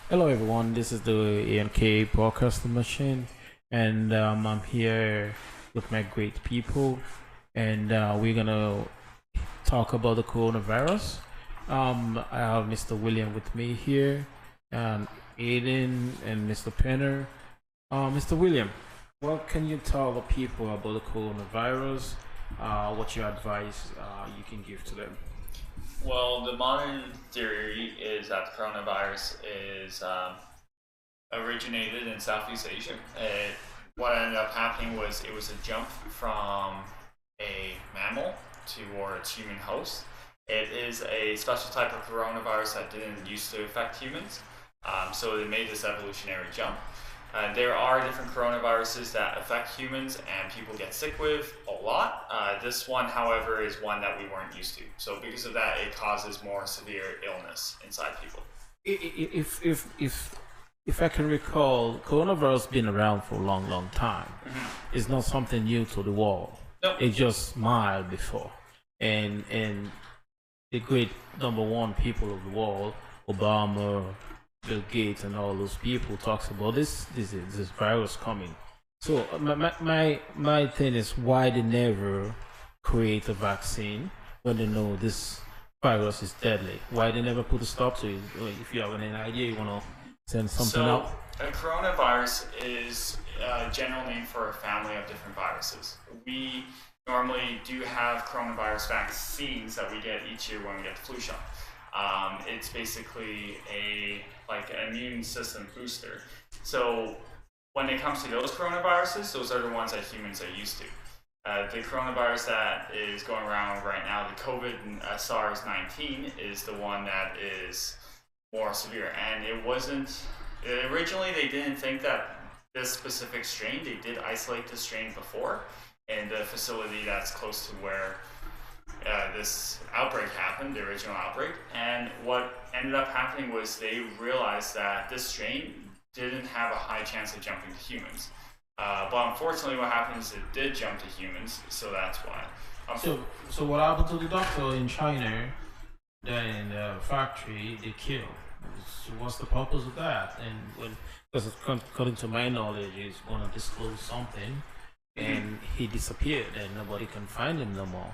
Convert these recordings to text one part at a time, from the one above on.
Hello, everyone. This is the ANK broadcasting machine, and I'm here with my great people, and we're gonna talk about the coronavirus. I have Mr. William with me here, and Aiden and Mr. Penner. Mr. William, what can you tell the people about the coronavirus? What's your advice you can give to them? Well, the modern theory is that the coronavirus is originated in Southeast Asia. What ended up happening was it was a jump from a mammal towards human host. It is a special type of coronavirus that didn't used to affect humans, so it made this evolutionary jump. There are different coronaviruses that affect humans and people get sick with a lot. This one, however, is one that we weren't used to. So because of that, it causes more severe illness inside people. If I can recall, coronavirus been around for a long, long time. It's not something new to the world. Nope. It's just mild before, and the great number one people of the world, Obama, Bill Gates, and all those people talks about this virus coming. So my thing is why they never create a vaccine when they know this virus is deadly. Why they never put a stop to it? Or if you have any idea, you wanna send something So, out. a coronavirus is a general name for a family of different viruses. We normally do have coronavirus vaccines that we get each year when we get the flu shot. It's basically a like an immune system booster. So when it comes to those coronaviruses, those are the ones that humans are used to. The coronavirus that is going around right now, the COVID SARS-19, is the one that is more severe. And it wasn't, originally they didn't think that this specific strain, they did isolate this strain before in the facility that's close to where this outbreak happened, the original outbreak. And what ended up happening was they realized that this strain didn't have a high chance of jumping to humans. But unfortunately, what happened is it did jump to humans, so that's why. So what happened to the doctor in China? That in the factory they killed. So what's the purpose of that? And when because according to my knowledge, he's gonna disclose something, and he disappeared, and nobody can find him no more.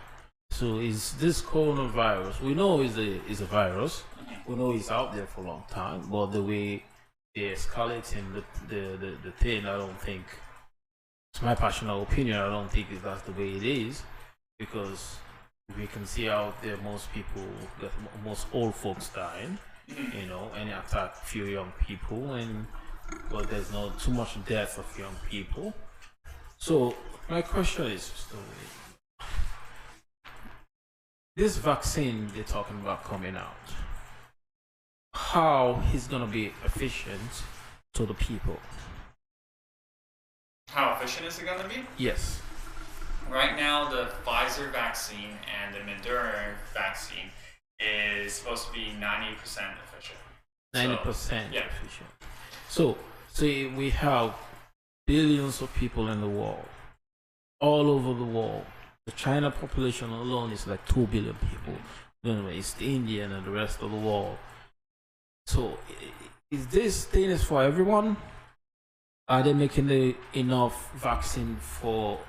So is this coronavirus? We know is a virus. We know it's out there for a long time, but the way they're escalating the thing, I don't think. It's my personal opinion. I don't think that's the way it is, because we can see out there most people, most old folks dying, and it attack few young people, and but there's not too much death of young people. So my question is, so, this vaccine they're talking about coming out, how is gonna be efficient to the people? How efficient is it going to be? Yes. Right now, the Pfizer vaccine and the Moderna vaccine is supposed to be 90% efficient. 90% yeah. efficient. So, see, we have billions of people in the world, all over the world. The China population alone is like 2 billion people. Then it's India and the rest of the world. So, is this thing is for everyone? Are they making enough vaccine for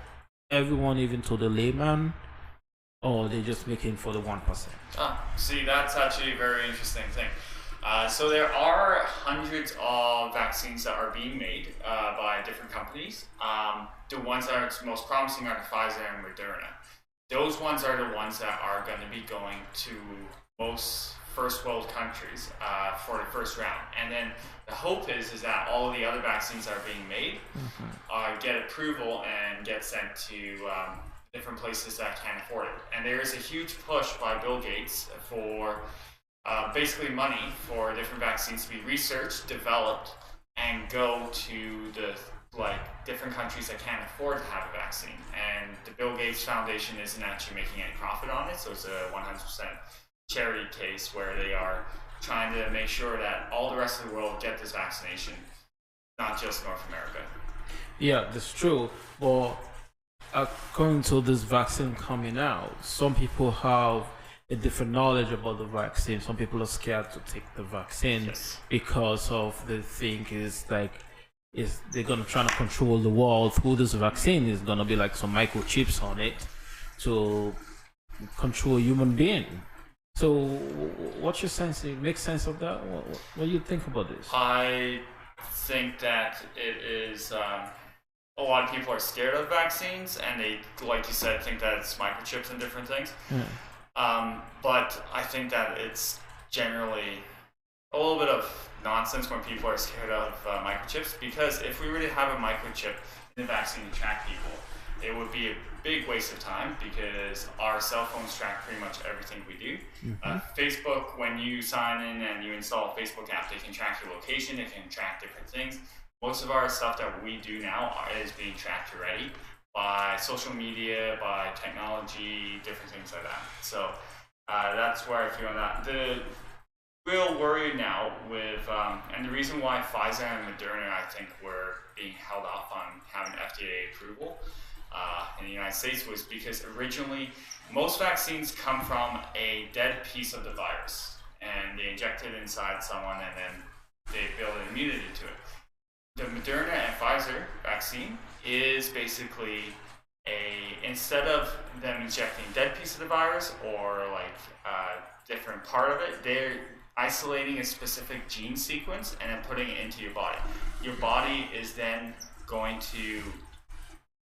everyone, even to the layman, or they just making for the 1%? See, that's actually a very interesting thing. So there are hundreds of vaccines that are being made by different companies. The ones that are most promising are the Pfizer and Moderna. Those ones are the ones that are going to be going to most first world countries for the first round. And then the hope is that all of the other vaccines that are being made get approval and get sent to different places that can't afford it. And there is a huge push by Bill Gates for basically money for different vaccines to be researched, developed, and go to the different countries that can't afford to have a vaccine. And the Bill Gates Foundation isn't actually making any profit on it, so it's a 100% charity case where they are trying to make sure that all the rest of the world get this vaccination, not just North America. Yeah, that's true. But according to this vaccine coming out, some people have a different knowledge about the vaccine. Some people are scared to take the vaccine Yes. because of the thing is like is they're gonna try to control the world through this vaccine. Is gonna be like some microchips on it to control human being. So, what's your sense? Make sense of that? What do you think about this? I think that it is. A lot of people are scared of vaccines, and they, like you said, think that it's microchips and different things. But I think that it's generally a little bit of nonsense when people are scared of microchips, because if we really have a microchip in the vaccine to track people, it would be a big waste of time, because our cell phones track pretty much everything we do. Facebook, when you sign in and you install a Facebook app, they can track your location, they can track different things. Most of our stuff that we do now is being tracked already by social media, by technology, different things like that. So that's where I feel on that. The real worry now with, and the reason why Pfizer and Moderna, I think, were being held off on having FDA approval in the United States, was because originally most vaccines come from a dead piece of the virus, and they inject it inside someone, and then they build an immunity to it. The Moderna and Pfizer vaccine is basically instead of them injecting dead piece of the virus or like a different part of it, they're isolating a specific gene sequence and then putting it into your body. Your body is then going to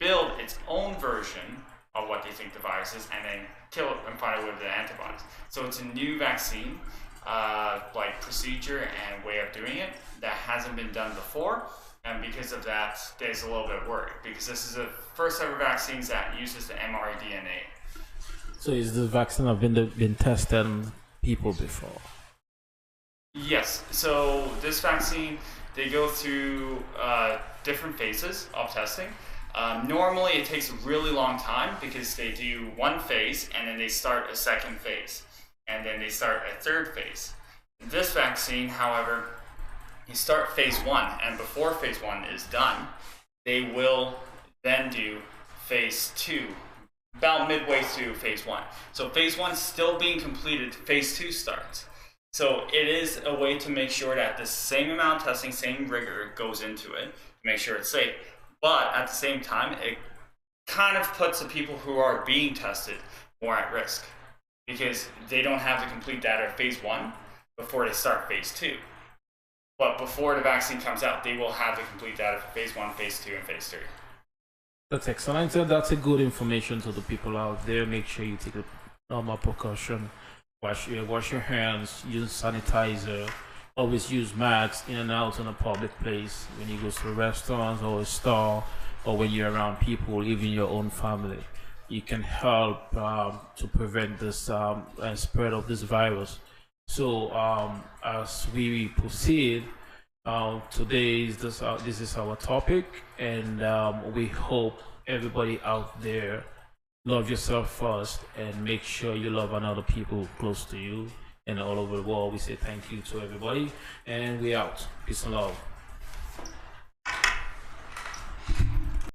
build its own version of what they think the virus is, and then kill it and find it with the antibodies. So it's a new vaccine, like procedure and way of doing it that hasn't been done before, and because of that, there's a little bit of worry, because this is the first ever vaccines that uses the mRNA. So is the vaccine have been tested on people before? Yes. So this vaccine, they go through different phases of testing. Normally, it takes a really long time, because they do one phase and then they start a second phase, and then they start a third phase. This vaccine, however, you start phase 1, and before phase 1 is done, they will then do phase 2, about midway through phase 1. So phase 1 still being completed, phase 2 starts. So it is a way to make sure that the same amount of testing, same rigor goes into it to make sure it's safe. But at the same time, it kind of puts the people who are being tested more at risk, because they don't have the complete data of phase 1 before they start phase 2. But before the vaccine comes out, they will have the complete data for phase 1, phase 2, and phase 3. That's excellent. So that's a good information to the people out there. Make sure you take a normal precaution. Wash your hands. Use sanitizer. Always use masks in and out in a public place, when you go to restaurants or a store, or when you're around people, even your own family. You can help to prevent this spread of this virus. So as we proceed, this is our topic, and we hope everybody out there love yourself first, and make sure you love another people close to you and all over the world. We say thank you to everybody, and we out. Peace and love.